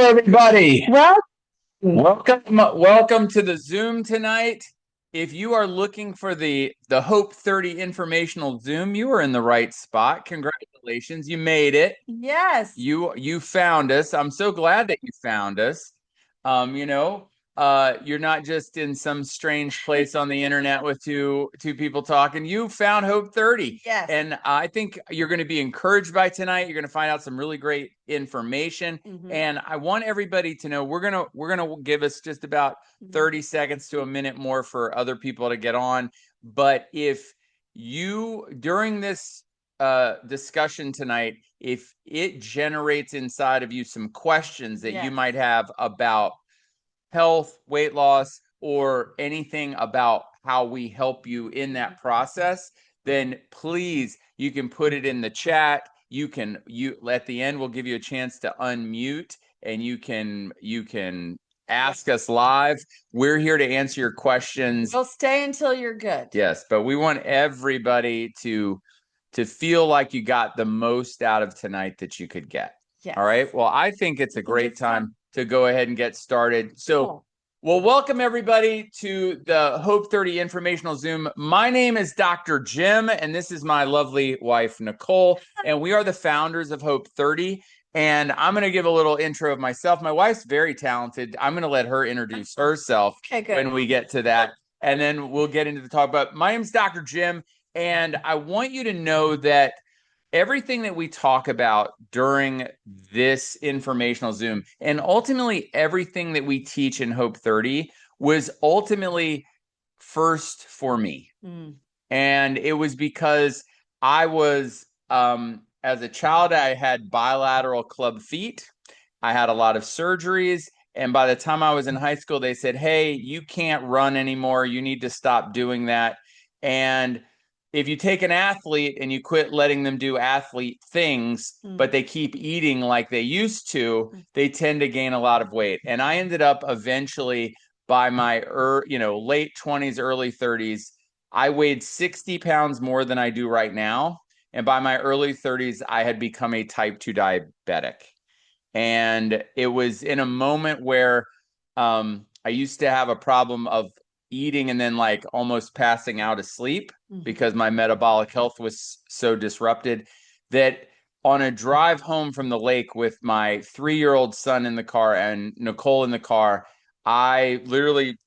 everybody. Well, Welcome to the Zoom tonight. If you are looking for the Hope30 Informational Zoom, you are in the right spot. Congratulations, you made it. yes. You found us. I'm so glad that you found us. Um, you know, you're not just in some strange place on the internet with two people talking. You found Hope30, Yes. and I think you're going to be encouraged by tonight. You're going to find out some really great information, and I want everybody to know we're gonna give us just about 30 seconds to a minute more for other people to get on. But if you during this discussion tonight, if it generates inside of you some questions that you might have about health, weight loss, or anything about how we help you in that process, then please, you can put it in the chat. You at the end, we'll give you a chance to unmute, and you can ask us live. We're here to answer your questions. We'll stay until you're good. Yes, but we want everybody to feel like you got the most out of tonight that you could get. Yes. All right. Well, I think it's a great time to go ahead and get started. So, well, welcome everybody to the Hope30 Informational Zoom. My name is Dr. Jim, and this is my lovely wife, Nicole, and we are the founders of Hope30. And I'm going to give a little intro of myself. My wife's very talented. I'm going to let her introduce herself when we get to that. And then we'll get into the talk. But my name's Dr. Jim, and I want you to know that everything that we talk about during this informational Zoom, and ultimately everything that we teach in Hope30, was ultimately first for me. And it was because I was, as a child, I had bilateral club feet. I had a lot of surgeries. And by the time I was in high school, they said, hey, you can't run anymore. You need to stop doing that. And if you take an athlete and you quit letting them do athlete things, but they keep eating like they used to, they tend to gain a lot of weight. And I ended up eventually, by my late 20s, early 30s, I weighed 60 pounds more than I do right now. And by my early 30s, I had become a type 2 diabetic. And it was in a moment where I used to have a problem of eating and then like almost passing out of sleep because my metabolic health was so disrupted, that on a drive home from the lake with my 3-year-old son in the car and Nicole in the car, I literally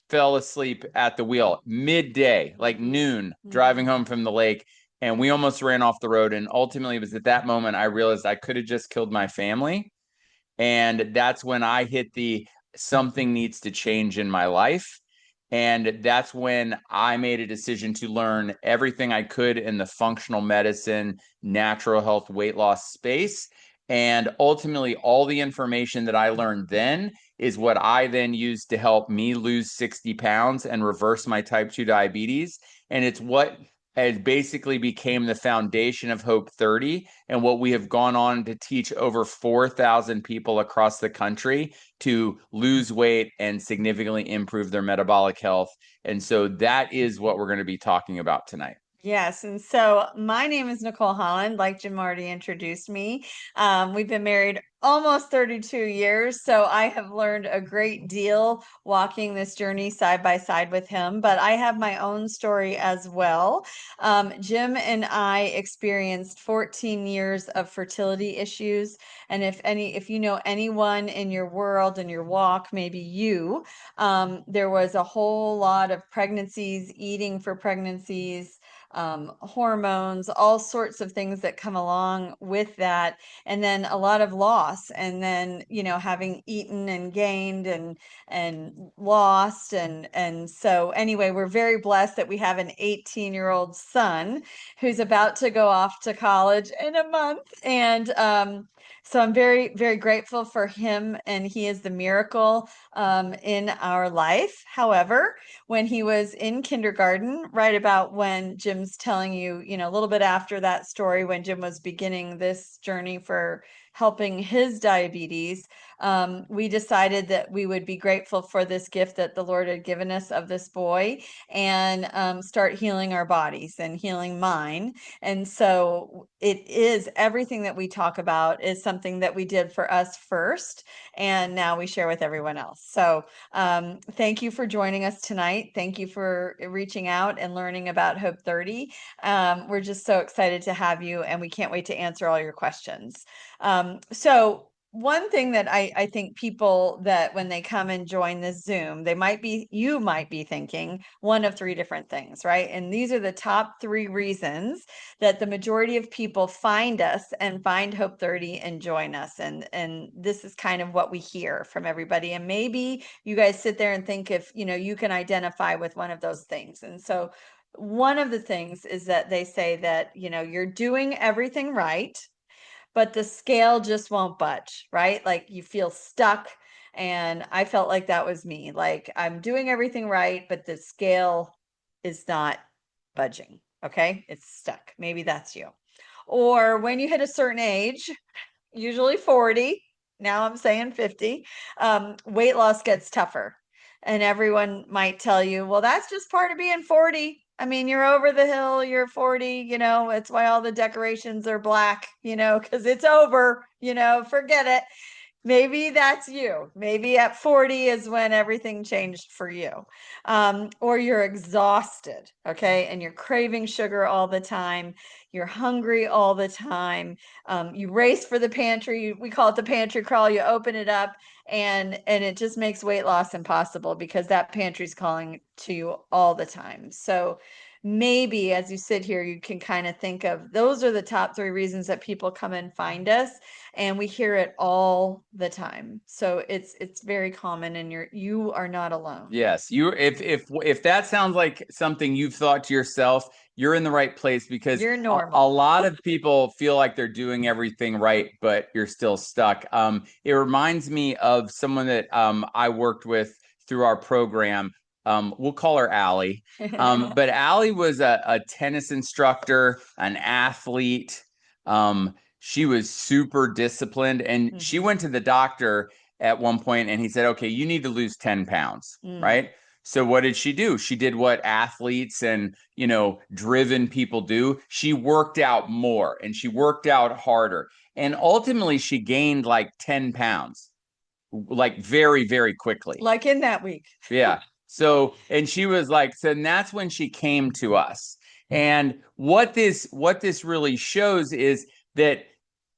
fell asleep at the wheel midday, like noon, driving home from the lake. And we almost ran off the road. And ultimately, it was at that moment I realized I could have just killed my family. And that's when I hit the something needs to change in my life. And that's when I made a decision to learn everything I could in the functional medicine, natural health, weight loss space. And ultimately, all the information that I learned then is what I then used to help me lose 60 pounds and reverse my type 2 diabetes. And it's what has basically became the foundation of Hope30, and what we have gone on to teach over 4,000 people across the country to lose weight and significantly improve their metabolic health. And so that is what we're going to be talking about tonight. Yes. And so my name is Nicole Holland, like Jim already introduced me. We've been married almost 32 years, so I have learned a great deal walking this journey side by side with him. But I have my own story as well. Jim and I experienced 14 years of fertility issues. And if you know anyone in your world and your walk, maybe you, there was a whole lot of pregnancies, eating for pregnancies, hormones, all sorts of things that come along with that. And then a lot of loss. And then, having eaten and gained and lost. And so anyway, we're very blessed that we have an 18-year-old son who's about to go off to college in a month. And so I'm very, very grateful for him, and he is the miracle in our life. However, when he was in kindergarten, right about when Jim's telling you, a little bit after that story, when Jim was beginning this journey for helping his diabetes, we decided that we would be grateful for this gift that the Lord had given us of this boy, and start healing our bodies and healing mine. And so it is, everything that we talk about is something that we did for us first, and now we share with everyone else. So thank you for joining us tonight. Thank you for reaching out and learning about Hope 30. We're just so excited to have you, and we can't wait to answer all your questions. So one thing that I think people, that when they come and join this Zoom, you might be thinking one of three different things, right? And these are the top three reasons that the majority of people find us and find Hope 30 and join us. And this is kind of what we hear from everybody. And maybe you guys sit there and think if, you can identify with one of those things. And so one of the things is that they say that, you're doing everything right, but the scale just won't budge, right? Like you feel stuck. And I felt like that was me. Like I'm doing everything right, but the scale is not budging. Okay. It's stuck. Maybe that's you. Or when you hit a certain age, usually 40, now I'm saying 50, weight loss gets tougher. And everyone might tell you, well, that's just part of being 40. I mean, you're over the hill, you're 40, it's why all the decorations are black, because it's over, forget it. Maybe that's you. Maybe at 40 is when everything changed for you. Or you're exhausted, okay? And you're craving sugar all the time. You're hungry all the time. You race for the pantry. We call it the pantry crawl. You open it up, and it just makes weight loss impossible because that pantry's calling to you all the time. So maybe as you sit here, you can kind of think of, those are the top three reasons that people come and find us, and we hear it all the time. So it's very common, and you are not alone. Yes, if that sounds like something you've thought to yourself, you're in the right place, because You're normal. a lot of people feel like they're doing everything right, but you're still stuck. It reminds me of someone that I worked with through our program. We'll call her Allie. But Allie was a tennis instructor, an athlete. She was super disciplined, and she went to the doctor at one point, and he said, okay, you need to lose 10 pounds, right? So what did she do? She did what athletes and, driven people do. She worked out more, and she worked out harder. And ultimately, she gained like 10 pounds, like very, very quickly. Like in that week. Yeah. So, and she was like, so and that's when she came to us. And what this really shows is that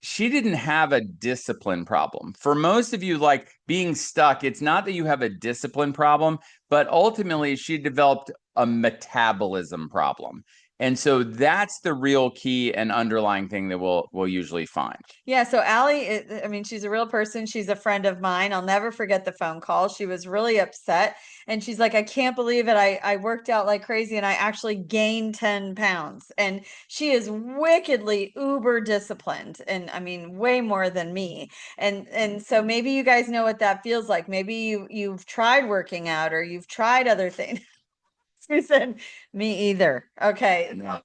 she didn't have a discipline problem. For most of you, like being stuck, it's not that you have a discipline problem, but ultimately she developed a metabolism problem. And so that's the real key and underlying thing that we'll usually find. Yeah, so Allie, she's a real person. She's a friend of mine. I'll never forget the phone call. She was really upset, and she's like, I can't believe it. I worked out like crazy, and I actually gained 10 pounds. And she is wickedly uber disciplined, and way more than me. And so maybe you guys know what that feels like. Maybe you've tried working out, or you've tried other things. Susan, me either. Okay. No.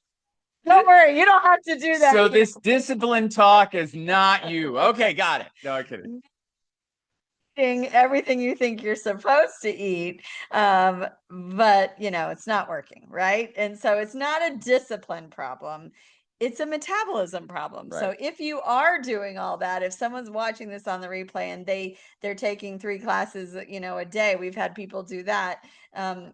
Don't worry, you don't have to do that. So this discipline talk is not you. Okay, got it. No, I'm kidding. Eating everything you think you're supposed to eat, but it's not working, right? And so it's not a discipline problem. It's a metabolism problem. Right. So if you are doing all that, if someone's watching this on the replay and they're taking 3 classes, a day, we've had people do that.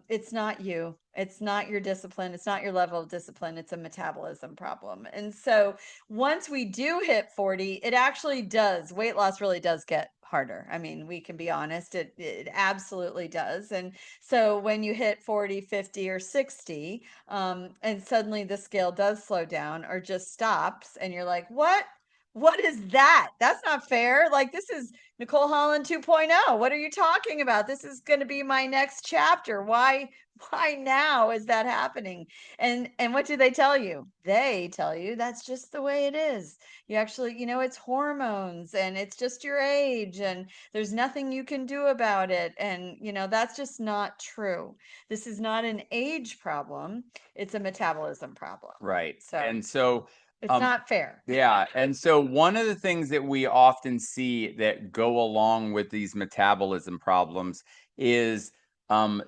It's not you. It's not your discipline. It's not your level of discipline. It's a metabolism problem. And so once we do hit 40, it actually does. Weight loss really does get harder. We can be honest. It absolutely does. And so when you hit 40, 50, or 60, and suddenly the scale does slow down or just stops, and you're like, what is that? That's not fair. Like, this is Nicole Holland 2.0. What are you talking about? This is going to be my next chapter. Why now is that happening? And what do they tell you? They tell you that's just the way it is. You actually, it's hormones, and it's just your age, and there's nothing you can do about it. And, that's just not true. This is not an age problem. It's a metabolism problem. Right. So. And so It's not fair. Yeah. And so one of the things that we often see that go along with these metabolism problems is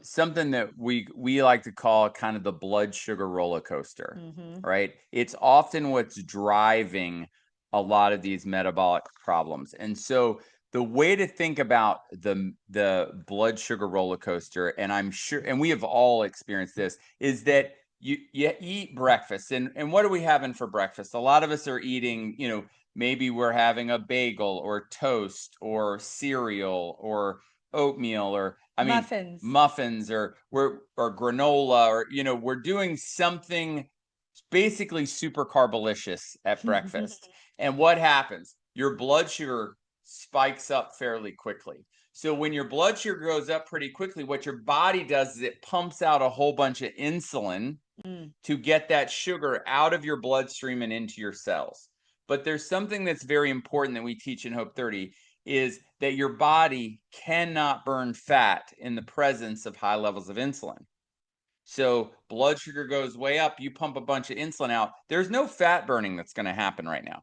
something that we like to call kind of the blood sugar roller coaster, right? It's often what's driving a lot of these metabolic problems. And so the way to think about the blood sugar roller coaster, and I'm sure, and we have all experienced this, is that you eat breakfast, and what are we having for breakfast? A lot of us are eating, maybe we're having a bagel or toast or cereal or oatmeal, or muffins, or granola, or we're doing something basically super carbolicious at breakfast. And what happens? Your blood sugar spikes up fairly quickly. So when your blood sugar goes up pretty quickly, what your body does is it pumps out a whole bunch of insulin to get that sugar out of your bloodstream and into your cells. But there's something that's very important that we teach in Hope 30, is that your body cannot burn fat in the presence of high levels of insulin. So blood sugar goes way up, you pump a bunch of insulin out. There's no fat burning that's going to happen right now.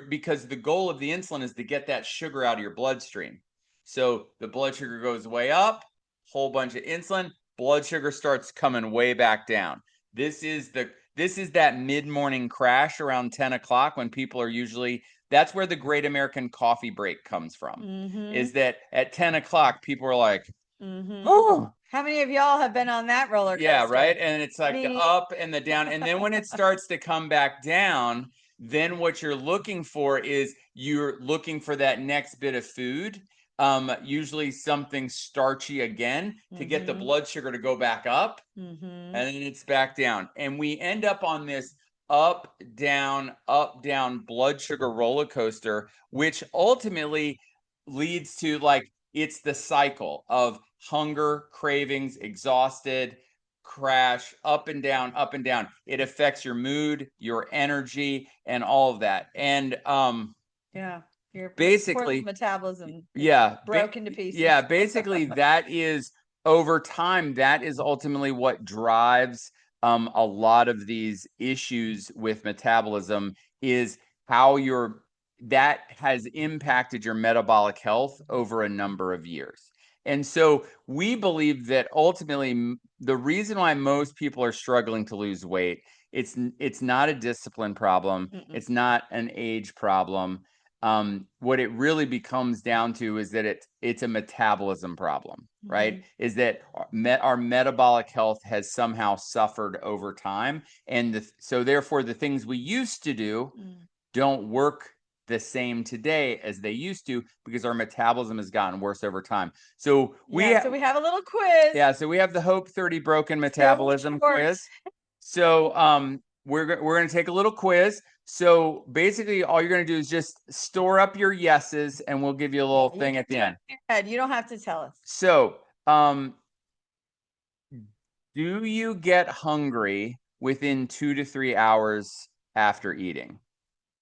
Because the goal of the insulin is to get that sugar out of your bloodstream. So the blood sugar goes way up, whole bunch of insulin, blood sugar starts coming way back down. This is that mid-morning crash around 10 o'clock when people are usually, that's where the Great American Coffee Break comes from. Is that at 10 o'clock, people are like, oh. How many of y'all have been on that roller coaster? Yeah, right. And it's like the up and the down. And then when it starts to come back down, then what you're looking for is you're looking for that next bit of food, usually something starchy again, to get the blood sugar to go back up. And then it's back down. And we end up on this up, down blood sugar roller coaster, which ultimately leads to, like, it's the cycle of hunger, cravings, exhausted, crash, up and down, up and down. It affects your mood, your energy, and all of that. And your basically metabolism broken to pieces. Yeah, basically that is, over time, that is ultimately what drives a lot of these issues with metabolism, is how that has impacted your metabolic health over a number of years. And so we believe that ultimately the reason why most people are struggling to lose weight, it's not a discipline problem. It's not an age problem. What it really becomes down to is that it's a metabolism problem, right? Is that our metabolic health has somehow suffered over time. And so therefore the things we used to do don't work the same today as they used to, because our metabolism has gotten worse over time. So we have a little quiz. Yeah, so we have the Hope 30 Broken Metabolism quiz. So we're going to take a little quiz. So basically all you're going to do is just store up your yeses, and we'll give you a little thing at the end. You don't have to tell us. So do you get hungry within 2 to 3 hours after eating?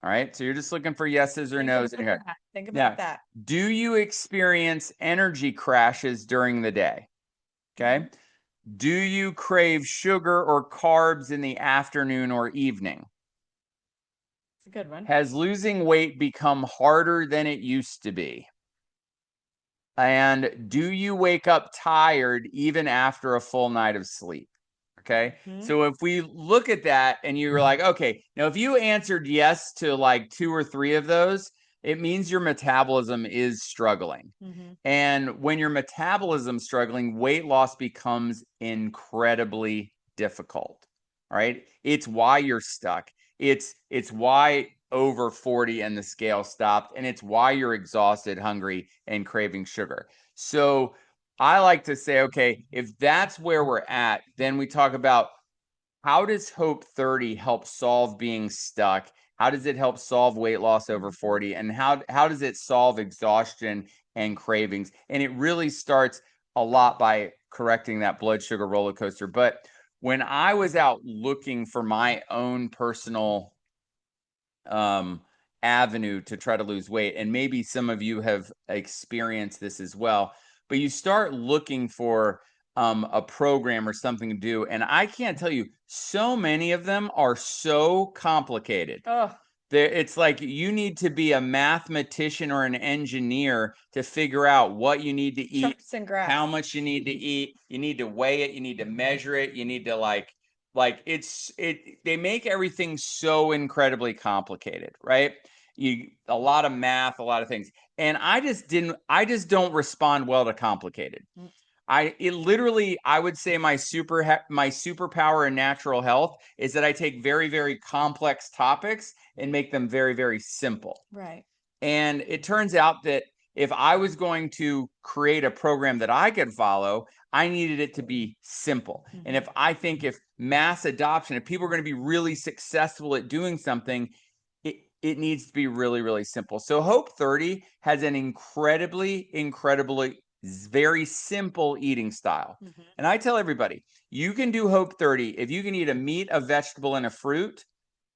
All right, so you're just looking for yeses or nos. Think about that. Do you experience energy crashes during the day? Okay. Do you crave sugar or carbs in the afternoon or evening? It's a good one. Has losing weight become harder than it used to be? And do you wake up tired even after a full night of sleep? Okay. So if we look at that and you're like, okay, now if you answered yes to like 2 or 3 of those, it means your metabolism is struggling. And when your metabolism's struggling, weight loss becomes incredibly difficult. All right. It's why you're stuck. It's why over 40 and the scale stopped. And it's why you're exhausted, hungry, and craving sugar. So I like to say, okay, if that's where we're at, then we talk about, how does Hope 30 help solve being stuck? How does it help solve weight loss over 40? And how does it solve exhaustion and cravings? And it really starts a lot by correcting that blood sugar roller coaster. But when I was out looking for my own personal avenue to try to lose weight, and maybe some of you have experienced this as well, but you start looking for a program or something to do. And I can't tell you, so many of them are so complicated. Oh, It's like you need to be a mathematician or an engineer to figure out what you need to eat, charts and graphs. how much you need to eat. You need to weigh it. You need to measure it. You need to they make everything so incredibly complicated, right? A lot of math, a lot of things. And I just don't respond well to complicated. I would say my superpower in natural health is that I take very, very complex topics and make them very, very simple. Right. And it turns out that if I was going to create a program that I could follow, I needed it to be simple. Mm-hmm. And if mass adoption, if people are going to be really successful at doing something, it needs to be really, really simple. So Hope30 has an incredibly very simple eating style. Mm-hmm. And I tell everybody, you can do Hope30 if you can eat a meat, a vegetable, and a fruit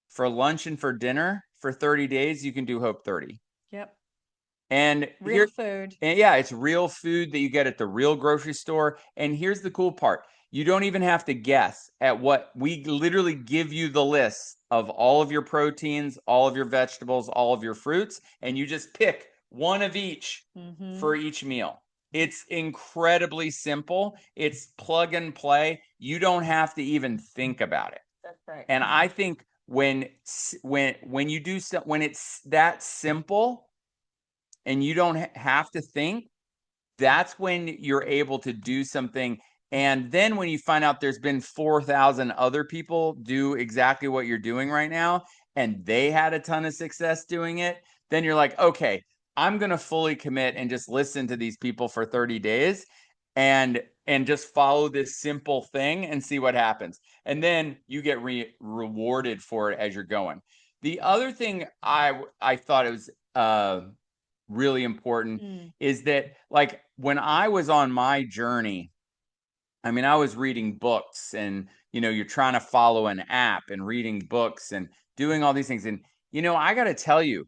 for lunch and for dinner for 30 days, you can do Hope30. Yep. And real food. And yeah, it's real food that you get at the real grocery store. And here's the cool part. You don't even have to guess at what we literally give you the list of all of your proteins, all of your vegetables, all of your fruits, and you just pick one of each for each meal. It's incredibly simple. It's plug and play. You don't have to even think about it. That's right. And I think when you do when it's that simple and you don't have to think, that's when you're able to do something. And then when you find out there's been 4,000 other people do exactly what you're doing right now, and they had a ton of success doing it, then you're like, okay, I'm going to fully commit and just listen to these people for 30 days and just follow this simple thing and see what happens. And then you get rewarded for it as you're going. The other thing I thought it was really important is that, like, when I was on my journey, I mean, I was reading books and, you're trying to follow an app and reading books and doing all these things. And, I got to tell you,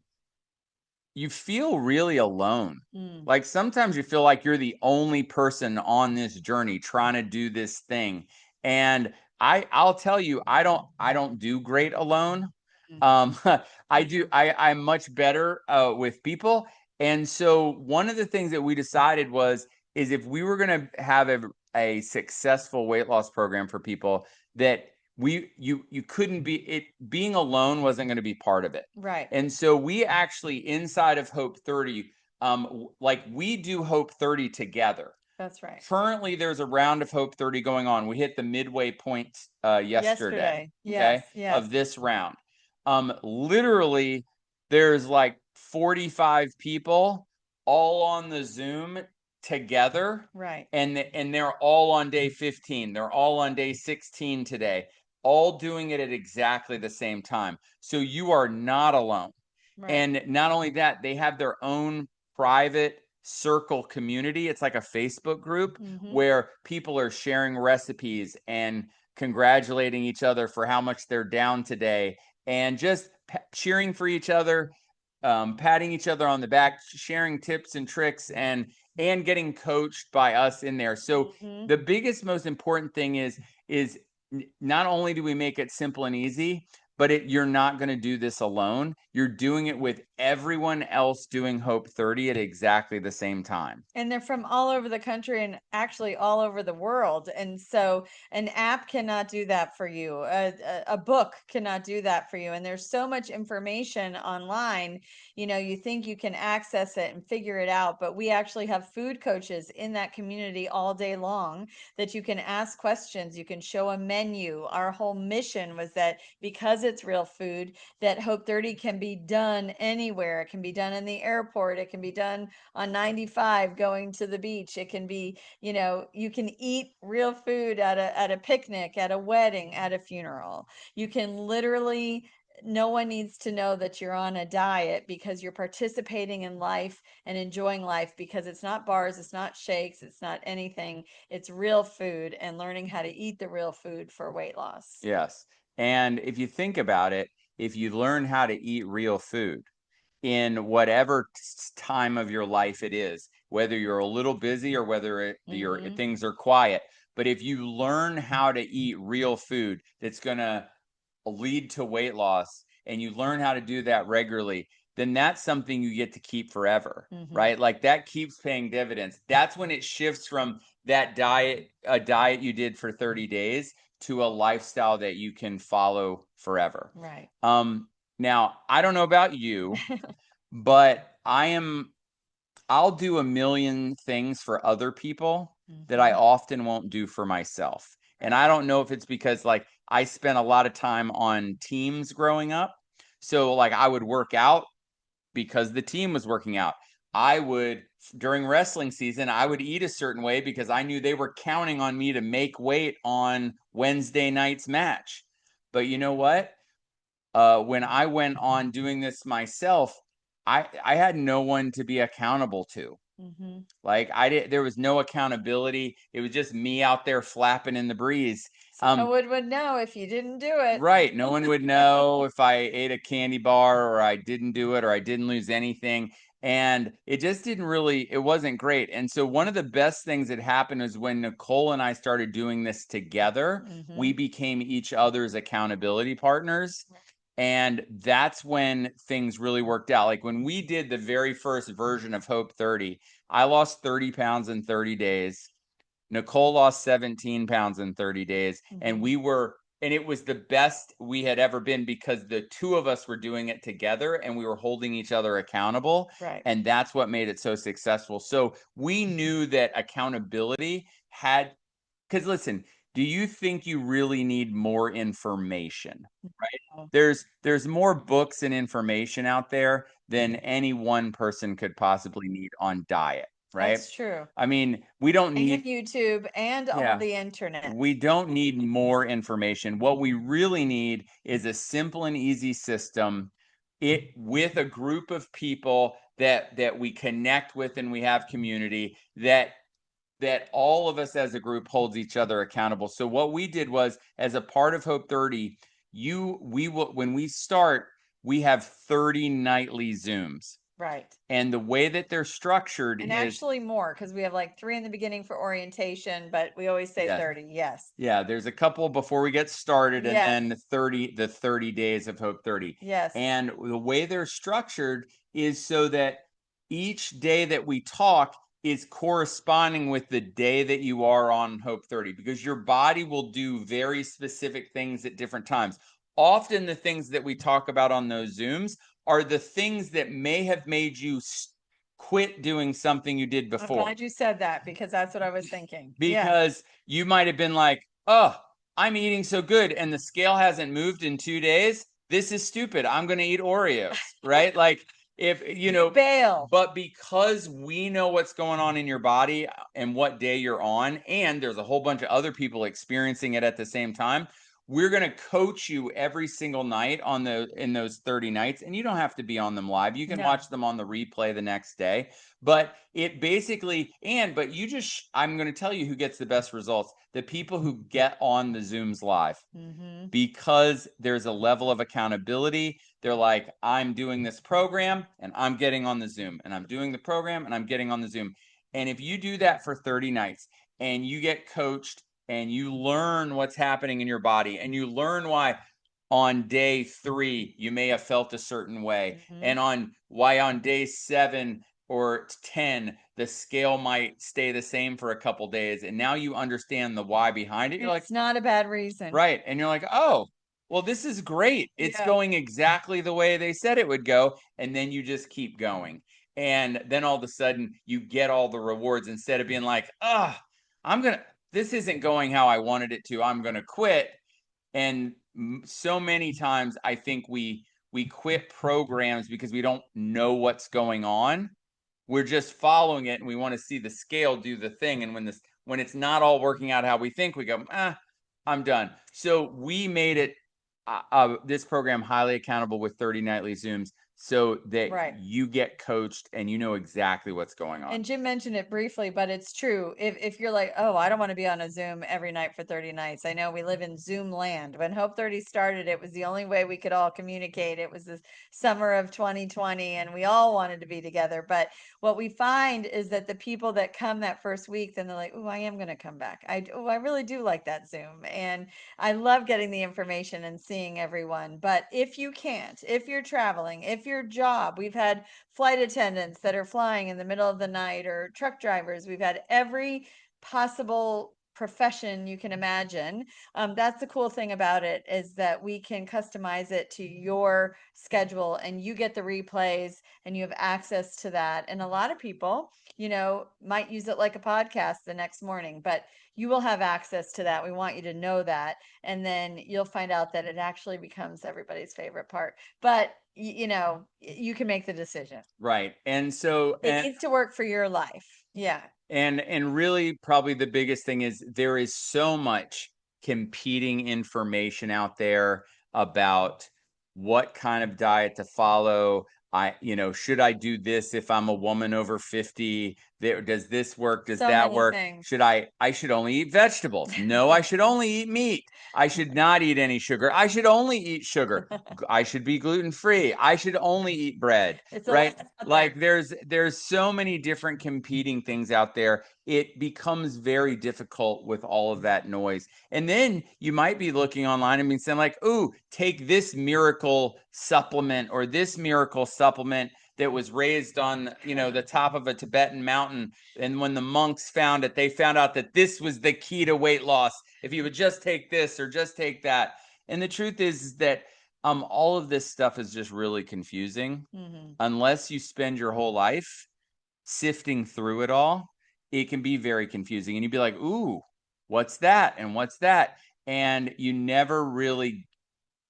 you feel really alone. Like sometimes you feel like you're the only person on this journey trying to do this thing. And I'll tell you, I don't do great alone. I'm much better with people. And so one of the things that we decided is if we were going to have a successful weight loss program for people, that you couldn't being alone wasn't going to be part of it. Right. And so we actually, inside of Hope30, we do Hope30 together. That's right. Currently, there's a round of Hope30 going on. We hit the midway point yesterday. Yes, okay, of this round. Literally, there's like 45 people all on the Zoom together. Right. And they're all on day 15. They're all on day 16 today, all doing it at exactly the same time. So you are not alone. Right. And not only that, they have their own private circle community. It's like a Facebook group where people are sharing recipes and congratulating each other for how much they're down today and just cheering for each other, patting each other on the back, sharing tips and tricks, and getting coached by us in there. So the biggest, most important thing is not only do we make it simple and easy, but you're not going to do this alone. You're doing it with everyone else doing Hope30 at exactly the same time. And they're from all over the country and actually all over the world. And so an app cannot do that for you. A book cannot do that for you. And there's so much information online, you think you can access it and figure it out. But we actually have food coaches in that community all day long that you can ask questions. You can show a menu. Our whole mission was that because it's real food, that Hope30 can be done anywhere. It can be done in the airport. It can be done on 95 going to the beach. It can be, you can eat real food at a picnic, at a wedding, at a funeral. You can literally, no one needs to know that you're on a diet because you're participating in life and enjoying life, because it's not bars, it's not shakes, it's not anything. It's real food and learning how to eat the real food for weight loss. Yes. And if you think about it, if you learn how to eat real food in whatever time of your life it is, whether you're a little busy or whether your things are quiet, But if you learn how to eat real food that's going to lead to weight loss, and you learn how to do that regularly, then that's something you get to keep forever, right? Like that keeps paying dividends. That's when it shifts from that diet, a diet you did for 30 days, to a lifestyle that you can follow forever. Right. Now, I don't know about you, but I'll do a million things for other people that I often won't do for myself. And I don't know if it's because like I spent a lot of time on teams growing up. So like I would work out because the team was working out. I would, during wrestling season, I would eat a certain way because I knew they were counting on me to make weight on Wednesday night's match. But you know what? When I went on doing this myself, I had no one to be accountable to. Like there was no accountability. It was just me out there flapping in the breeze. No one would know if you didn't do it. Right. No one would know if I ate a candy bar or I didn't do it or I didn't lose anything. And it just it wasn't great. And so one of the best things that happened was when Nicole and I started doing this together, we became each other's accountability partners. And that's when things really worked out. Like when we did the very first version of Hope30, I lost 30 pounds in 30 days. Nicole lost 17 pounds in 30 days. And it was the best we had ever been because the two of us were doing it together and we were holding each other accountable. Right. And that's what made it so successful. So we knew that accountability because listen, do you think you really need more information? Right? There's more books and information out there than any one person could possibly need on diet, right? That's true. I mean, we don't And need YouTube and all the internet. we don't need more information. What we really need is a simple and easy system with a group of people that we connect with and we have community that all of us as a group holds each other accountable. So what we did was, as a part of Hope30, when we start, we have 30 nightly Zooms. Right. And the way that they're structured and actually more, because we have like 3 in the beginning for orientation, but we always say 30. Yes. Yeah, there's a couple before we get started, and then the 30 days of Hope30. Yes. And the way they're structured is so that each day that we talk is corresponding with the day that you are on Hope30, because your body will do very specific things at different times. Often the things that we talk about on those Zooms are the things that may have made you quit doing something you did before. I'm glad you said that, because that's what I was thinking. Because you might have been like, oh, I'm eating so good and the scale hasn't moved in 2 days. This is stupid. I'm going to eat Oreos, right? Like if, bail. But because we know what's going on in your body and what day you're on, and there's a whole bunch of other people experiencing it at the same time, we're going to coach you every single night in those 30 nights. And you don't have to be on them live. You can watch them on the replay the next day. But it basically, but I'm going to tell you who gets the best results. The people who get on the Zooms live. Because there's a level of accountability. They're like, I'm doing this program and I'm getting on the Zoom, and I'm doing the program and I'm getting on the Zoom. And if you do that for 30 nights and you get coached and you learn what's happening in your body, and you learn why on day 3 you may have felt a certain way, and why on day 7 or 10 the scale might stay the same for a couple days, and now you understand the why behind it. You're like, it's not a bad reason, right? And you're like, oh, well, this is great. It's going exactly the way they said it would go. And then you just keep going. And then all of a sudden you get all the rewards, instead of being like, this isn't going how I wanted it to, I'm going to quit. And so many times I think we quit programs because we don't know what's going on. We're just following it and we want to see the scale do the thing. And when it's not all working out how we think, we go, I'm done. So we made it this program highly accountable with 30 nightly Zooms, so that Right. you get coached and you know exactly what's going on. And Jim mentioned it briefly, but it's true. If you're like, oh, I don't want to be on a Zoom every night for 30 nights. I know we live in Zoom land. When Hope 30 started, it was the only way we could all communicate. It was the summer of 2020 and we all wanted to be together. But what we find is that the people that come that first week, then they're like, oh, I am going to come back. I really do like that Zoom. And I love getting the information and seeing everyone. But if you can't, if you're traveling, if your job, we've had flight attendants that are flying in the middle of the night or truck drivers. We've had every possible profession you can imagine. That's the cool thing about it, is that we can customize it to your schedule and you get the replays and you have access to that. And a lot of people, might use it like a podcast the next morning, but you will have access to that. We want you to know that. And then you'll find out that it actually becomes everybody's favorite part. But you can make the decision. Right. And so It needs to work for your life. Yeah. and really probably the biggest thing is there is so much competing information out there about what kind of diet to follow. Should I do this if I'm a woman over 50? Does this work? Does So that many work? things. I should only eat vegetables. No, I should only eat meat. I should not eat any sugar. I should only eat sugar. I should be gluten-free. I should only eat bread. It's a Right? lot out Like there. there's so many different competing things out there. It becomes very difficult with all of that noise. And then you might be looking online and being saying like, "Ooh, take this miracle supplement or this miracle supplement that was raised on, the top of a Tibetan mountain. And when the monks found it, they found out that this was the key to weight loss. If you would just take this or just take that." And the truth is that all of this stuff is just really confusing. Mhm. Unless you spend your whole life sifting through it all, it can be very confusing. And you'd be like, ooh, what's that? And what's that? And you never really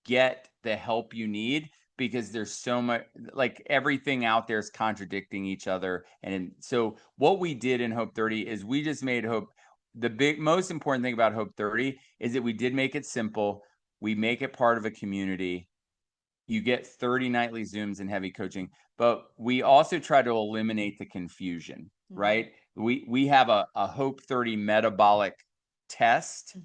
get the help you need because there's so much, like everything out there is contradicting each other. And so what we did in Hope 30 is we just made Hope, the most important thing about Hope 30 is that we did make it simple. We make it part of a community. You get 30 nightly Zooms and heavy coaching, but we also try to eliminate the confusion, right? We have a Hope 30 metabolic test.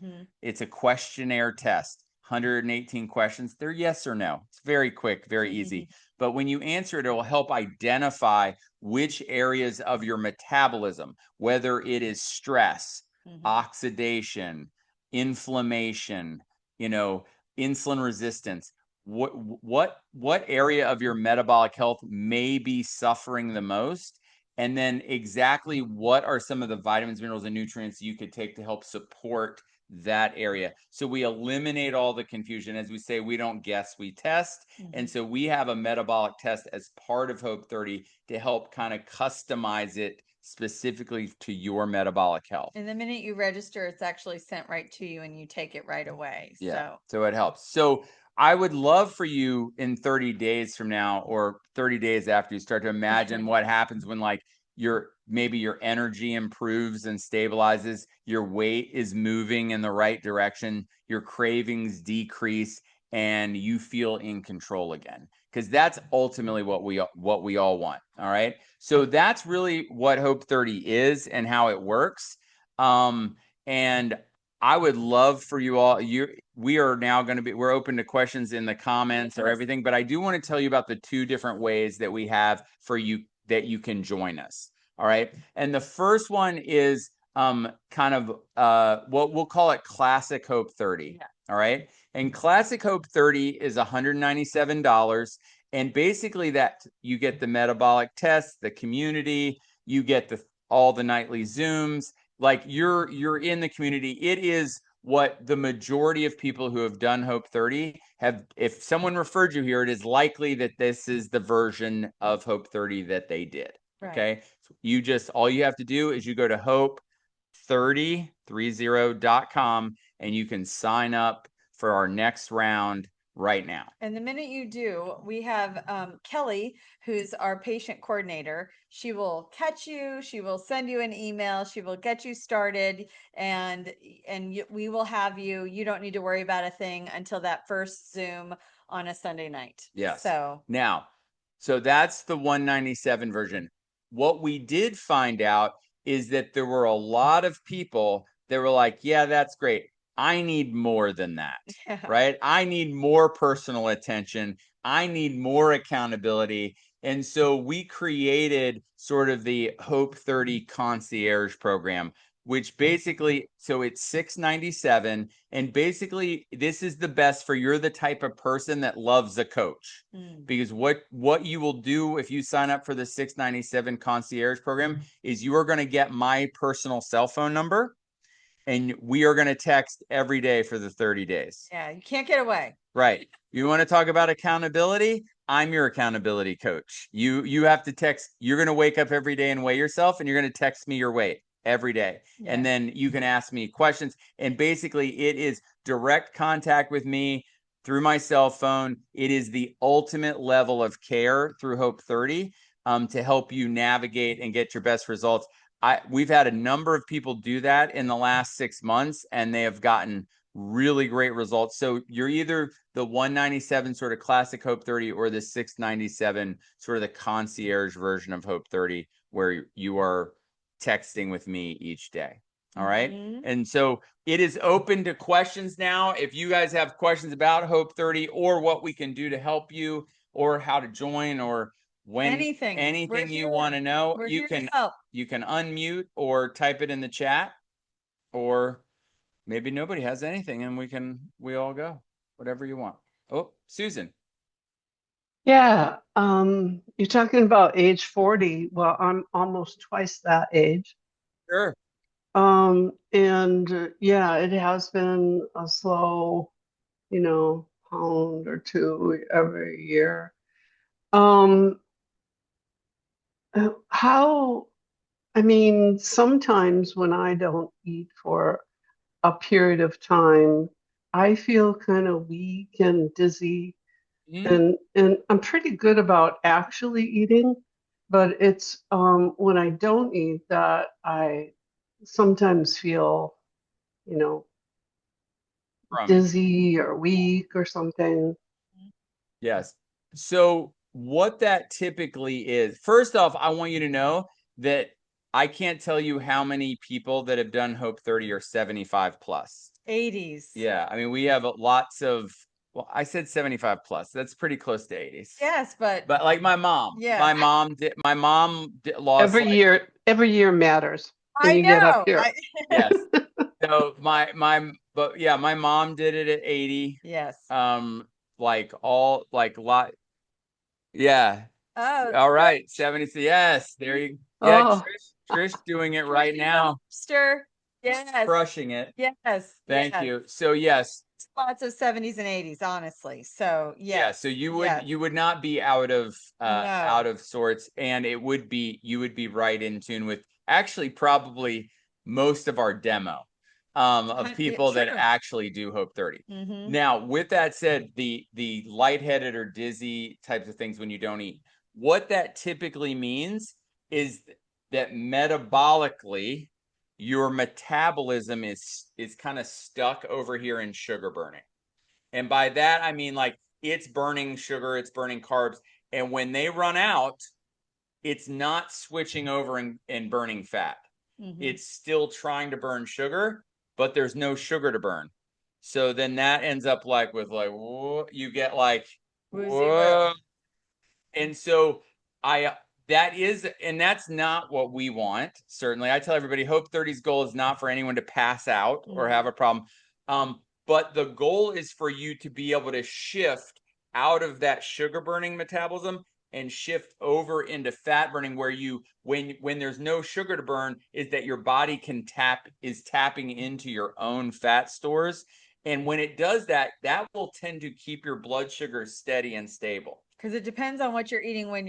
It's a questionnaire test, 118 questions. They're yes or no. It's very quick, very easy. But when you answer it, it will help identify which areas of your metabolism, whether it is stress, oxidation, inflammation, insulin resistance, what area of your metabolic health may be suffering the most, and then exactly what are some of the vitamins, minerals, and nutrients you could take to help support that area. So we eliminate all the confusion. As we say, we don't guess, we test. And so we have a metabolic test as part of Hope 30 to help kind of customize it specifically to your metabolic health. And the minute you register, it's actually sent right to you and you take it right away. Yeah. So it helps. So I would love for you in 30 days from now or 30 days after you start to imagine what happens when like maybe your energy improves and stabilizes, your weight is moving in the right direction, your cravings decrease, and you feel in control again. Because that's ultimately what we all want. All right. So that's really what Hope 30 is and how it works. And I would love for you all. We are now going to be. We're open to questions in the comments or everything. But I do want to tell you about the two different ways that we have for you that you can join us. All right. And the first one is kind of what we'll call it Classic Hope 30. Yeah. All right. And Classic Hope 30 is $197. And basically that you get the metabolic test, the community, you get all the nightly Zooms. Like you're in the community. It is what the majority of people who have done Hope 30 have. If someone referred you here, it is likely that this is the version of Hope 30 that they did. Right. Okay. So all you have to do is you go to hope30.com and you can sign up for our next round right now. And the minute you do, we have Kelly, who's our patient coordinator. She will catch you. She will send you an email. She will get you started, and we will have you. You don't need to worry about a thing until that first Zoom on a Sunday night. Yes. So now, So that's the 197 version. What we did find out is that there were a lot of people that were like, yeah, that's great. I need more than that, right? I need more personal attention. I need more accountability. And so we created sort of the Hope 30 concierge program, which basically, so it's $697, and basically this is the best for you're the type of person that loves a coach. Because what you will do if you sign up for the $697 concierge program is you are going to get my personal cell phone number, and we are going to text every day for the 30 days. Yeah, you can't get away. Right. You want to talk about accountability? I'm your accountability coach. You have to text. You're going to wake up every day and weigh yourself, and you're going to text me your weight every day. Yeah. And then you can ask me questions. And basically, it is direct contact with me through my cell phone. It is the ultimate level of care through Hope 30 to help you navigate and get your best results. We've had a number of people do that in the last 6 months, and they have gotten really great results. So you're either the 197 sort of classic Hope 30 or the 697 sort of the concierge version of Hope 30, where you are texting with me each day. All right. And so it is open to questions now. If you guys have questions about Hope 30 or what we can do to help you or how to join or when anything you want to know, you can unmute or type it in the chat, or maybe nobody has anything and we all go, whatever you want. Oh, Susan. Yeah, you're talking about age 40. Well, I'm almost twice that age. Sure. Yeah, it has been a slow, pound or two every year. Sometimes when I don't eat for a period of time, I feel kind of weak and dizzy. And I'm pretty good about actually eating, but it's when I don't eat that I sometimes feel, dizzy or weak or something. Yes. So what that typically is, first off, I want you to know that I can't tell you how many people that have done Hope 30 are 75 plus. 80s. Yeah. I mean, we have lots of, well, I said 75 plus. That's pretty close to 80s. Yes, but like my mom. Yeah. My mom lost every year matters when you get up here. Yes. So my mom did it at 80. Yes. Yeah. Oh, all right. 70. Yes. There you. Yeah. Trish doing it right now. Stir. Yes. Crushing it. Yes. Thank you. So yes. Lots of 70s and 80s, honestly. So yeah. So you would not be out of sorts, and you would be right in tune with actually probably most of our demo of people that actually do Hope 30. Now, with that said, the lightheaded or dizzy types of things when you don't eat, what that typically means is that metabolically your metabolism is kind of stuck over here in sugar burning. And by that, I mean, like, it's burning sugar, it's burning carbs. And when they run out, it's not switching over and burning fat. It's still trying to burn sugar, but there's no sugar to burn. So then that ends up whoa, you get whoa. And so that's not what we want. Certainly, I tell everybody Hope 30's goal is not for anyone to pass out or have a problem. But the goal is for you to be able to shift out of that sugar burning metabolism and shift over into fat burning, where when there's no sugar to burn, is that your body is tapping into your own fat stores. And when it does that, that will tend to keep your blood sugar steady and stable. Because it depends on what you're eating when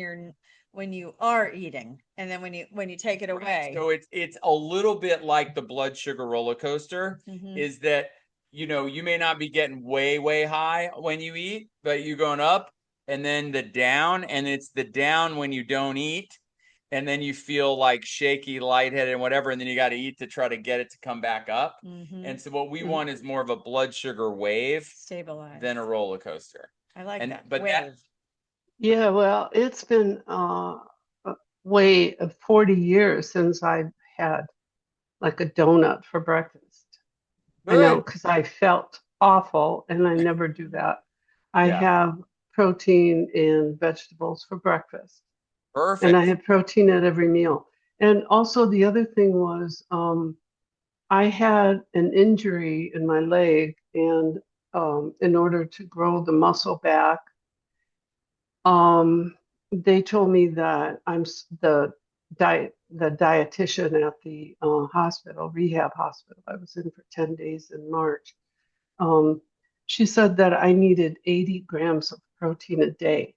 you are eating, and then when you take it away. So it's a little bit like the blood sugar roller coaster. Is that you may not be getting way, way high when you eat, but you're going up and then the down, and it's the down when you don't eat. And then you feel like shaky, lightheaded, and whatever. And then you got to eat to try to get it to come back up. And so what we want is more of a blood sugar wave stabilize than a roller coaster. I like that. But wave. Yeah, well, it's been way of 40 years since I've had like a donut for breakfast. I know Good. because I felt awful and I never do that. I Yeah. have protein and vegetables for breakfast, and I Perfect. have protein at every meal. And also the other thing was I had an injury in my leg, and in order to grow the muscle back, they told me that the dietitian at the hospital, rehab hospital. I was in for 10 days in March. Um, she said that I needed 80 grams of protein a day.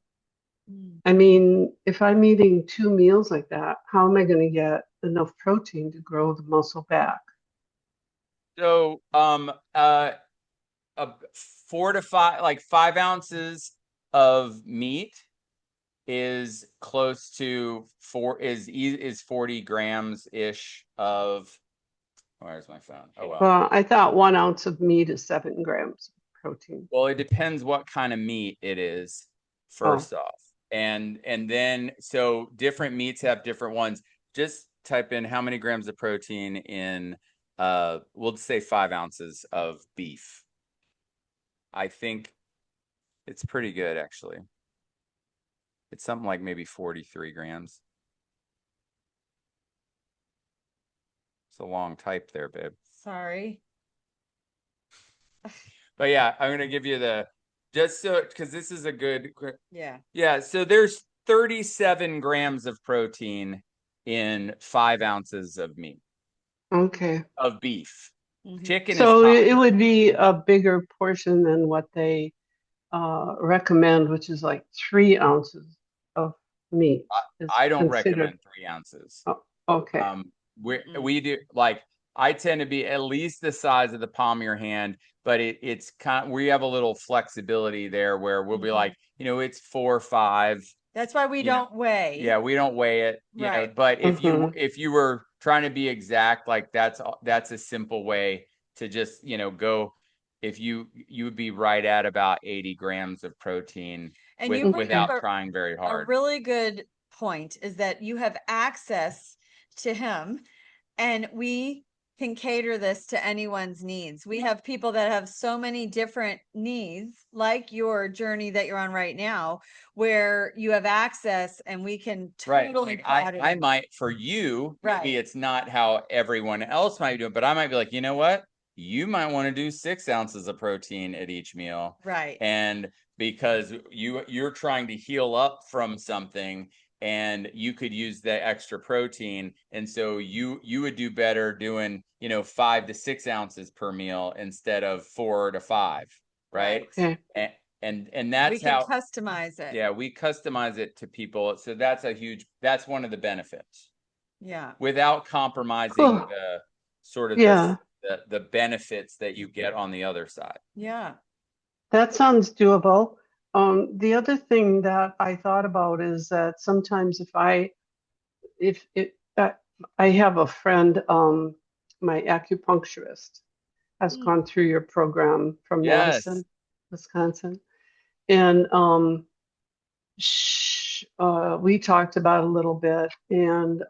Mm. I mean, if I'm eating two meals like that, how am I going to get enough protein to grow the muscle back? So, a 4 to 5, like 5 ounces of meat is close to is 40 grams ish of. Where's my phone? Oh well. Well, I thought 1 ounce of meat is 7 grams of protein. Well, it depends what kind of meat it is, Oh, first off. And then so different meats have different ones. Just type in how many grams of protein in we'll say 5 ounces of beef. I think it's pretty good actually. It's something like maybe 43 grams. It's a long type there, babe. Sorry. But yeah, I'm gonna give you the just so because this is a good Yeah. yeah. So there's 37 grams of protein in 5 ounces of meat okay. of beef. Hmm. Chicken is So high. it would be a bigger portion than what they recommend, which is like 3 ounces of meat is I don't considered. recommend 3 ounces. Oh, okay. We do like I tend to be at least the size of the palm of your hand, but it's kind we have a little flexibility there where we'll be like, it's 4 or 5. That's why we You know, don't weigh. yeah, we don't weigh it, Right. but Hmm. if you were trying to be exact, like that's a simple way to just, go if you would be right at about 80 grams of protein And you bring up Okay. without trying very a hard. really good point is that you have access to him and we can cater this to anyone's needs. We have people that have so many different needs, like your journey that you're on right now, where you have access and we can Right. totally Like plot I it. might for you, maybe Right. it's not how everyone else might be doing, but I might be like, you know what? You might want to do 6 ounces of protein at each meal. Right. And because you're trying to heal up from something and you could use the extra protein. And so you would do better doing, 5 to 6 ounces per meal instead of 4 to 5, right? Right. Okay. And We that's can how customize it. yeah, we customize it to people. So that's one of the benefits Yeah. without compromising Cool. the sort of Yeah, the benefits that you get on the other side. Yeah. that sounds doable. The other thing that I thought about is that sometimes if it, I have a friend, my acupuncturist has Mm. gone through your program from Yes. Madison, Wisconsin, and we talked about a little bit, and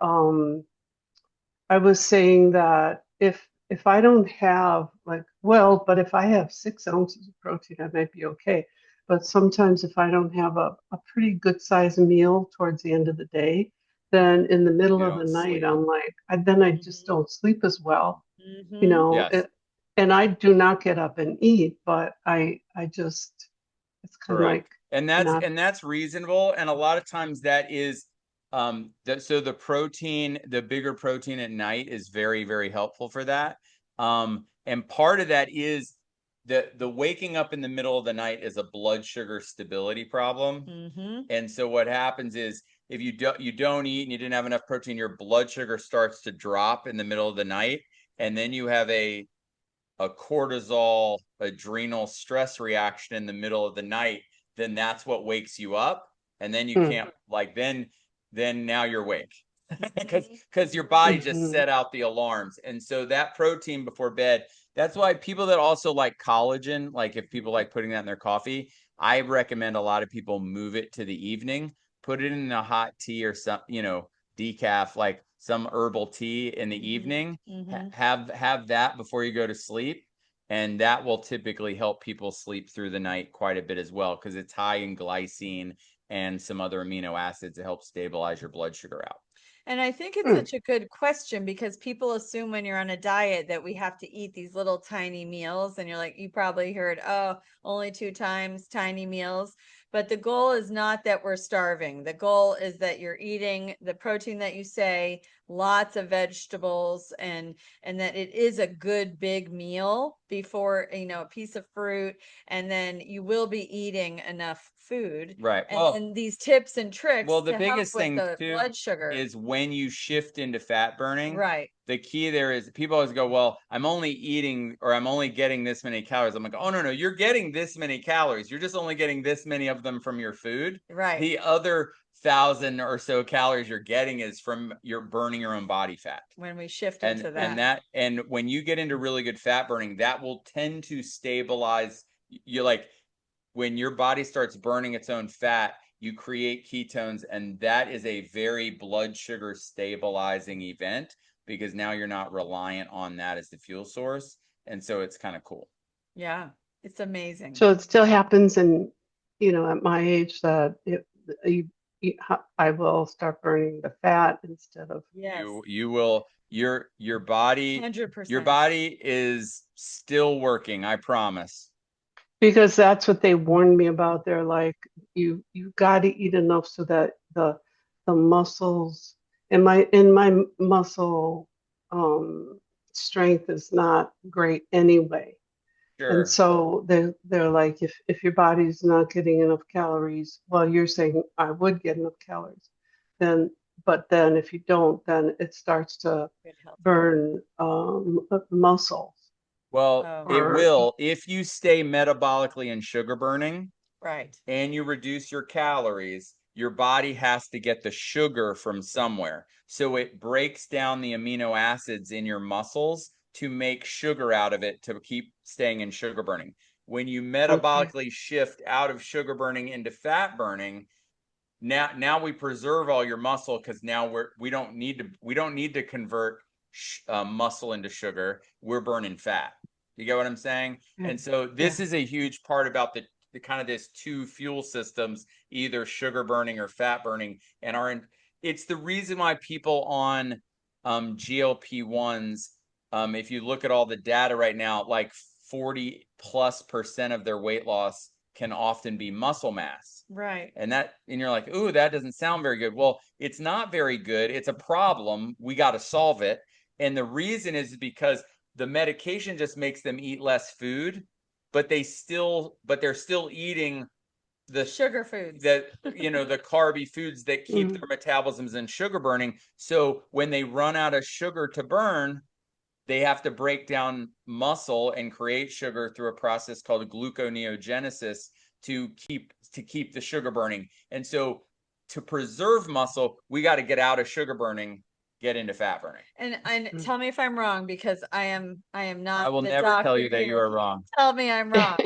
I was saying that if I don't have like, well, but if I have 6 ounces of protein, I might be okay. But sometimes if I don't have a pretty good sized meal towards the end of the day, then in the middle You of the don't night, sleep. I'm like, then I just Mhm. don't sleep as well, you Mhm. know. Yes, And I do not get up and eat, but I just, it's kind of correct. like And that's not. and that's reasonable. And a lot of times that is so the bigger protein at night is very, very helpful for that. And part of that is the waking up in the middle of the night is a blood sugar stability problem. Mhm. And so what happens is if you don't eat and you didn't have enough protein, your blood sugar starts to drop in the middle of the night, and then you have a cortisol adrenal stress reaction in the middle of the night, then that's what wakes you up, and then you Hmm. can't like then now you're awake. because your body just Mhm. set out the alarms. And so that protein before bed, that's why people that also like collagen, like if people like putting that in their coffee, I recommend a lot of people move it to the evening, put it in a hot tea or some, decaf, like some herbal tea in the evening. Have that before you go to sleep, and that will typically help people sleep through the night quite a bit as well, because it's high in glycine and some other amino acids that help stabilize your blood sugar out. And I think it's Hmm. such a good question because people assume when you're on a diet that we have to eat these little tiny meals. And you're like, you probably heard, oh, only 2 times tiny meals. But the goal is not that we're starving. The goal is that you're eating the protein that you say, lots of vegetables, and that it is a good big meal before, a piece of fruit, and then you will be eating enough food. Right. And then these tips and tricks The to help biggest with thing the too blood sugar. is when you shift into fat burning. Right. The key there is people always go, well, I'm only eating or I'm only getting this many calories. I'm like, oh, no, you're getting this many calories. You're just only getting this many of them from your food. Right. The other 1,000 or so calories you're getting is from your burning your own body fat. When we shift into And when you get into really good fat burning, that will tend to stabilize. You're like, when your body starts burning its own fat, you create ketones, and that is a very blood sugar stabilizing event, because now you're not reliant on that as the fuel source. And so it's kind of cool. Yeah, it's amazing. So it still happens at my age that I will start burning the fat instead of. Yes. You will, your body, 100%. your body is still working, I promise. Because that's what they warned me about. They're like, you got to eat enough so that the muscles and my muscle strength is not great anyway. And Sure. so they're like, if your body's not getting enough calories, well, you're saying I would get enough calories, but then if you don't, then it starts to burn muscles. Well, it will if you stay metabolically and sugar burning. Right. And you reduce your calories, your body has to get the sugar from somewhere. So it breaks down the amino acids in your muscles to make sugar out of it to keep staying in sugar burning. When you metabolically shift out of sugar burning into fat burning, now we preserve all your muscle, because now we don't need to convert muscle into sugar. We're burning fat. You get what I'm saying? And so this is a huge part about the kind of this two fuel systems, either sugar burning or fat burning, and it's the reason why people on GLP-1s, if you look at all the data right now, like 40+% of their weight loss can often be muscle mass. Right. And you're like, ooh, that doesn't sound very good. Well, it's not very good. It's a problem. We got to solve it. And the reason is because the medication just makes them eat less food, but they're still eating the sugar foods, the carby foods that keep their metabolisms and sugar burning. So when they run out of sugar to burn, they have to break down muscle and create sugar through a process called gluconeogenesis to keep the sugar burning. And so to preserve muscle, we got to get out of sugar burning, get into fat burning. And tell me if I'm wrong, because I am not. I will never tell you that you are wrong. Tell me I'm wrong.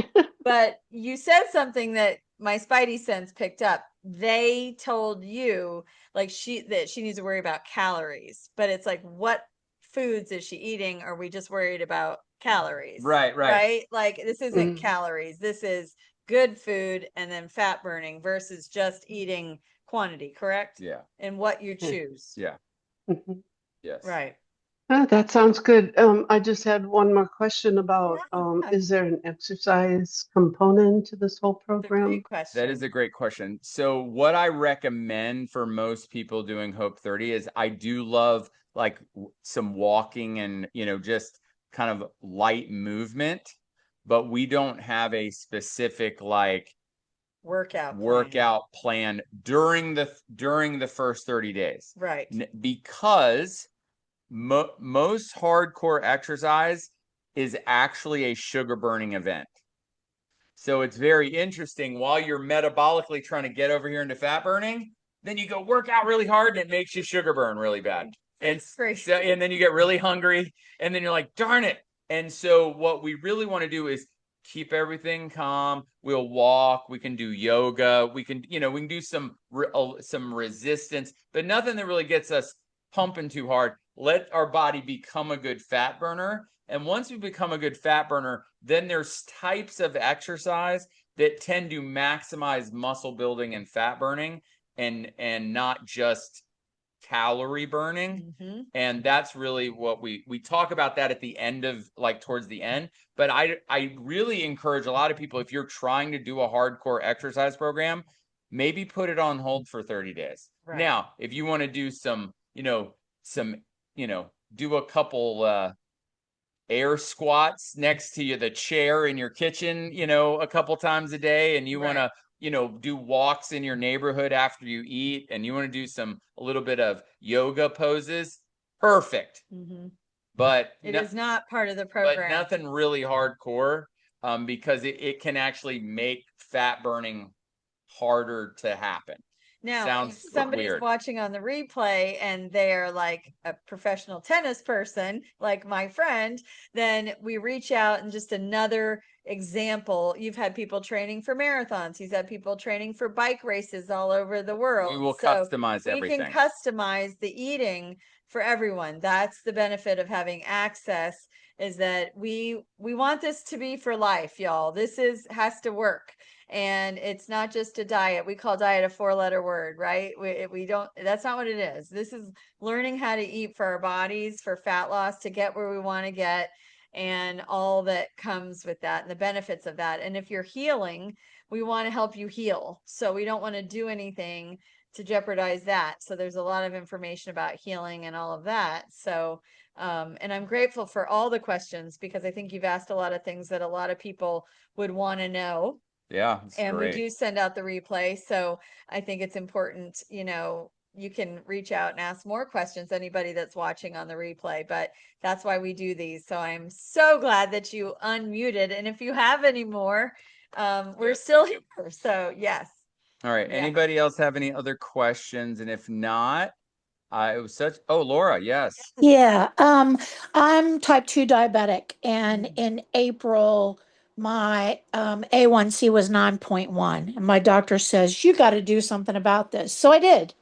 But you said something that my spidey sense picked up. They told you that she needs to worry about calories, but it's like, what foods is she eating? Are we just worried about calories? Right. Like, this isn't calories. This is good food and then fat burning versus just eating quantity, correct? Yeah. And what you choose. Yeah. Yes. Right. Oh, that sounds good. I just had one more question about, is there an exercise component to this whole program? Great question. That is a great question. So what I recommend for most people doing Hope30 is, I do love like some walking and, just kind of light movement, but we don't have a specific like workout plan during the first 30 days. Right. Because most hardcore exercise is actually a sugar burning event. So it's very interesting. While you're metabolically trying to get over here into fat burning, then you go work out really hard and it makes you sugar burn really bad. And Great. so, and then you get really hungry and then you're like, darn it. And so what we really want to do is keep everything calm. We'll walk, we can do yoga, we can do some resistance, but nothing that really gets us pumping too hard. Let our body become a good fat burner. And once we become a good fat burner, then there's types of exercise that tend to maximize muscle building and fat burning and not just calorie burning. And that's really what we talk about that at the end of towards the end. But I really encourage a lot of people, if you're trying to do a hardcore exercise program, maybe put it on hold for 30 days. Right. Now, if you want to do do a couple air squats next to the chair in your kitchen, a couple times a day, and you want to do walks in your neighborhood after you eat, and you want to do a little bit of yoga poses, perfect. But it is not part of the program. But nothing really hardcore, because it can actually make fat burning harder to happen. Now, if somebody's watching on the replay and they're like a professional tennis person, like my friend, then we reach out and just another example. You've had people training for marathons. He's had people training for bike races all over the world. We will customize everything. We can customize the eating for everyone. That's the benefit of having access, is that we want this to be for life, y'all. This has to work. And it's not just a diet. We call diet a 4-letter word, right? We don't, that's not what it is. This is learning how to eat for our bodies, for fat loss, to get where we want to get, and all that comes with that and the benefits of that. And if you're healing, we want to help you heal. So we don't want to do anything to jeopardize that. So there's a lot of information about healing and all of that. So, and I'm grateful for all the questions, because I think you've asked a lot of things that a lot of people would want to know. Yeah. And great. we do send out the replay. So I think it's important, you can reach out and ask more questions, anybody that's watching on the replay, but that's why we do these. So I'm so glad that you unmuted. And if you have any more, we're still here. So yes. All right. Yeah. Anybody else have any other questions? And if not, it was Laura, yes. Yeah. I'm type 2 diabetic, and in April, my A1C was 9.1, and my doctor says, you got to do something about this. So I did.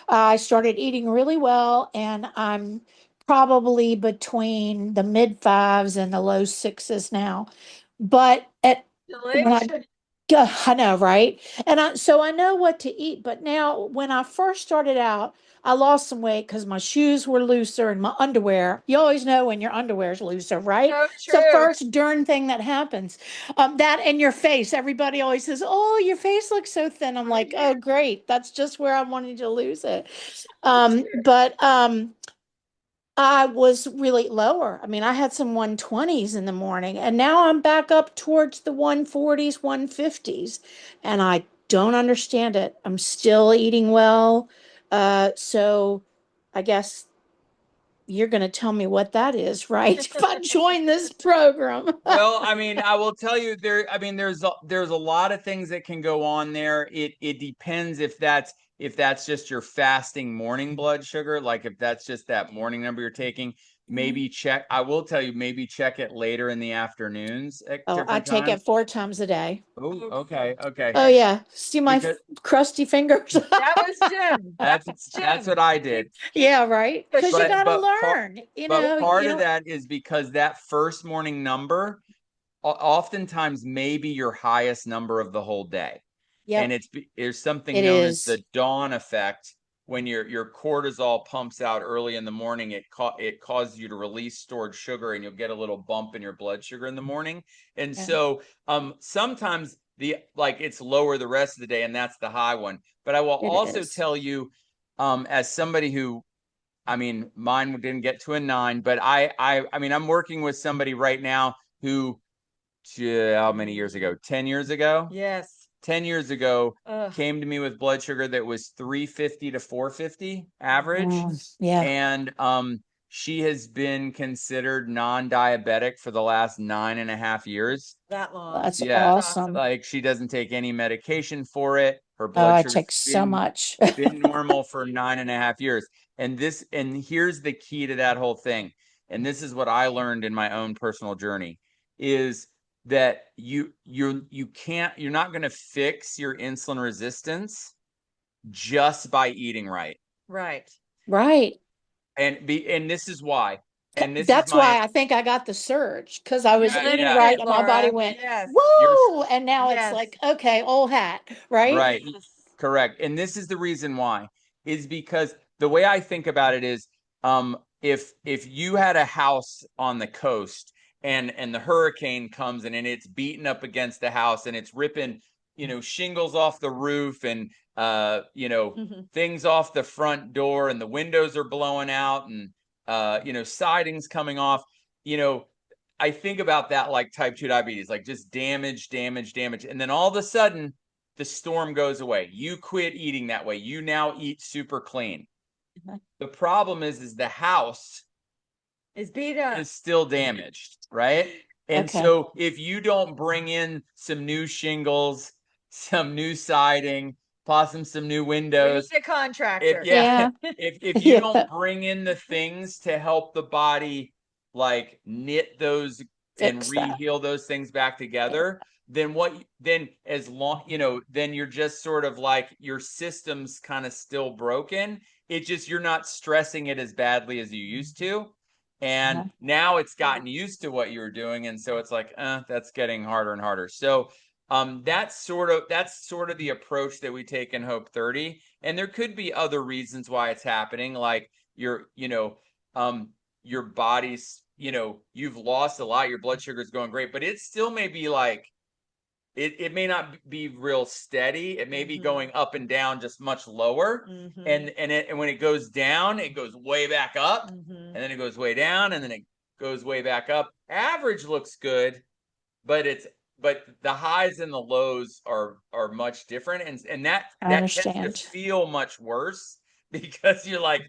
I started eating really well, and I'm probably between the mid 5s and the low 6s now. But I know, right? And so I know what to eat. But now, when I first started out, I lost some weight because my shoes were looser and my underwear. You always know when your underwear is looser, right? So it's the first darn thing that happens. That and your face. Everybody always says, "Oh, your face looks so thin." I'm like, "Oh, great. That's just where I wanted to lose it." But I was really lower. I mean, I had some 120s in the morning, and now I'm back up towards the 140s, 150s, and I don't understand it. I'm still eating well. So I guess you're going to tell me what that is, right? If I join this program. Well, I mean, I will tell you there's a lot of things that can go on there. It depends if that's just your fasting morning blood sugar, like if that's just that morning number you're taking. Maybe I will tell you, maybe check it later in the afternoons at I take it 4 times a day. Oh, okay. Oh yeah. See my crusty fingers? That was Jim. That's what I did. Yeah, right. Because you got to learn. But part of that is because that first morning number, oftentimes maybe your highest number of the whole day. Yeah. And there's something known as the dawn effect. When your cortisol pumps out early in the morning, it causes you to release stored sugar, and you'll get a little bump in your blood sugar in the morning. And so sometimes it's lower the rest of the day, and that's the high one. But I will also tell you, as somebody who, I mean, mine didn't get to a 9, but I mean, I'm working with somebody right now who, how many years ago? 10 years ago? Yes. 10 years ago, came to me with blood sugar that was 350 to 450 average. Yeah. And she has been considered non-diabetic for the last 9.5 years. That long. That's Yeah. awesome. Like she doesn't take any medication for it. Her Oh, blood I sugar's take so much. been normal for 9.5 years. And here's the key to that whole thing. And this is what I learned in my own personal journey, is that you're not going to fix your insulin resistance just by eating right. Right. Right. And this is why. And this That's is my, why I think I got the surge, because I was Yeah, eating yeah. right and my body Laura. went, Yes. woo! And now it's Yes. like, okay, old hat, right? right. Yes. Correct. And this is the reason why, is because the way I think about it is, if you had a house on the coast and the hurricane comes and it's beating up against the house and it's ripping, shingles off the roof and things off the front door and the windows are blowing out and siding's coming off, I think about that like type 2 diabetes, like just damage. And then all of a sudden the storm goes away. You quit eating that way. You now eat super clean. The problem is the house Is beat up. is still damaged, right? And Okay. so if you don't bring in some new shingles, some new siding, possibly some new We windows, need a contractor. if you don't bring in the things to help the body like knit those and Fix that. re-heal those things back together, then as long, then you're just sort of like your system's kind of still broken. It's just you're not stressing it as badly as you used to. And now it's gotten used to what you're doing. And so it's like, that's getting harder and harder. So that's sort of the approach that we take in Hope 30. And there could be other reasons why it's happening, like your body's, you've lost a lot, your blood sugar is going great, but it still may be like, it may not be real steady. It may be going up and down, just much lower. And when it goes down, it goes way back up, and then it goes way down, and then it goes way back up. Average looks good, but the highs and the lows are much different, and that tends to feel much worse because you're like,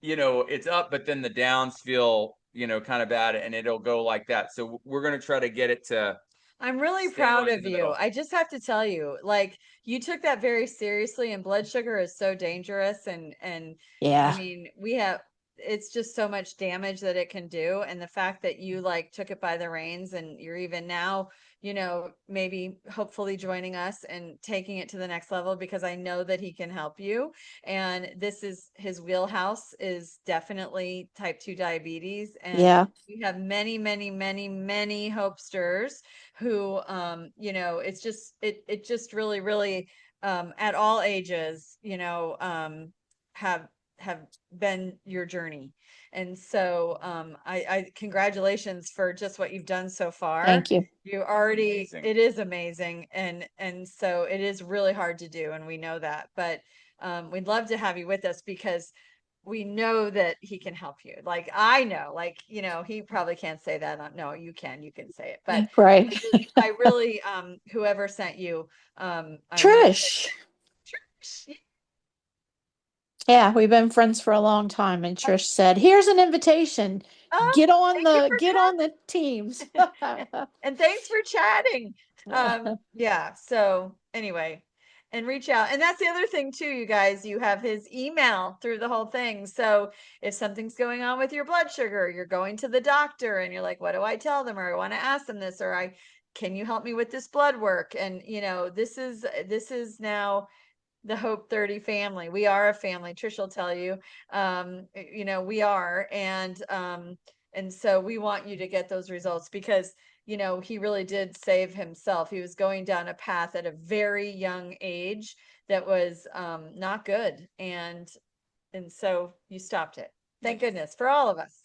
it's up, but then the downs feel, kind of bad, and it'll go like that. So we're going to try to get it to. I'm really proud of you. I just have to tell you, like, you took that very seriously, and blood sugar is so dangerous. And I mean, it's just so much damage that it can do. And the fact that you like took it by the reins, and you're even now, maybe hopefully joining us and taking it to the next level, because I know that he can help you. And this is his wheelhouse, is definitely type 2 diabetes. And we have many, many, many, many hopesters who, it's just, it just really, really, at all ages, have been your journey. And so, I congratulations for just what you've done so far. Thank you. You already, it is amazing. And so it is really hard to do. And we know that, but, we'd love to have you with us, because we know that he can help you. Like, I know, like, he probably can't say that. No, you can say it, but right. I really, whoever sent you, Trish. Yeah, we've been friends for a long time, and Trish said, "Here's an invitation. Get on the teams." And thanks for chatting. Yeah. So anyway, and reach out. And that's the other thing too, you guys, you have his email through the whole thing. So if something's going on with your blood sugar, you're going to the doctor and you're like, what do I tell them? Or I want to ask them this, or can you help me with this blood work? And this is now the Hope 30 family. We are a family. Trish will tell you, we are. And so we want you to get those results, because, he really did save himself. He was going down a path at a very young age that was, not good. And so you stopped it. Thank goodness for all of us.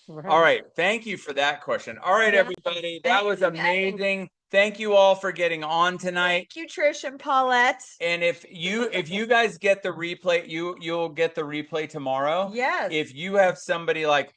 All right. Thank you for that question. All right, everybody. That was amazing. Thank you all for getting on tonight. Thank you, Trish and Paulette. And if you guys get the replay, you'll get the replay tomorrow. Yes. If you have somebody like,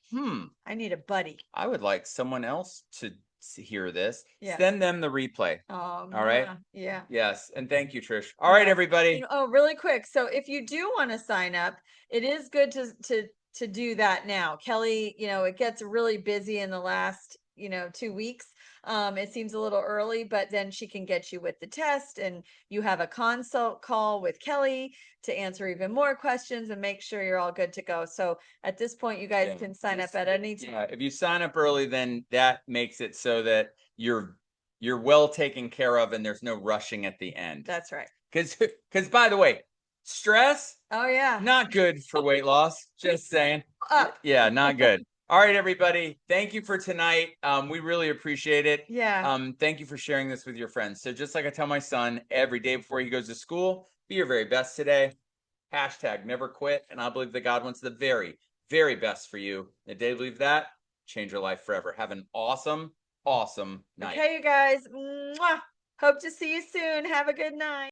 I need a buddy, I would like someone else to hear this, send them the replay. All right. Yeah. Yes. And thank you, Trish. All right, everybody. Really quick. So if you do want to sign up, it is good to to do that now. Kelly, it gets really busy in the last, 2 weeks. It seems a little early, but then she can get you with the test, and you have a consult call with Kelly to answer even more questions and make sure you're all good to go. So at this point, you guys can sign up at any time. Yeah, if you sign up early, then that makes it so that you're well taken care of and there's no rushing at the end. That's right. Because by the way, stress, Oh yeah, not good for weight loss. Just saying. up. Yeah, not good. All right, everybody. Thank you for tonight. We really appreciate it. Yeah. Thank you for sharing this with your friends. So just like I tell my son every day before he goes to school, be your very best today. Hashtag never quit. And I believe that God wants the very, very best for you. The day you believe that, change your life forever. Have an awesome, awesome night. Okay, you guys. Mwah. Hope to see you soon. Have a good night.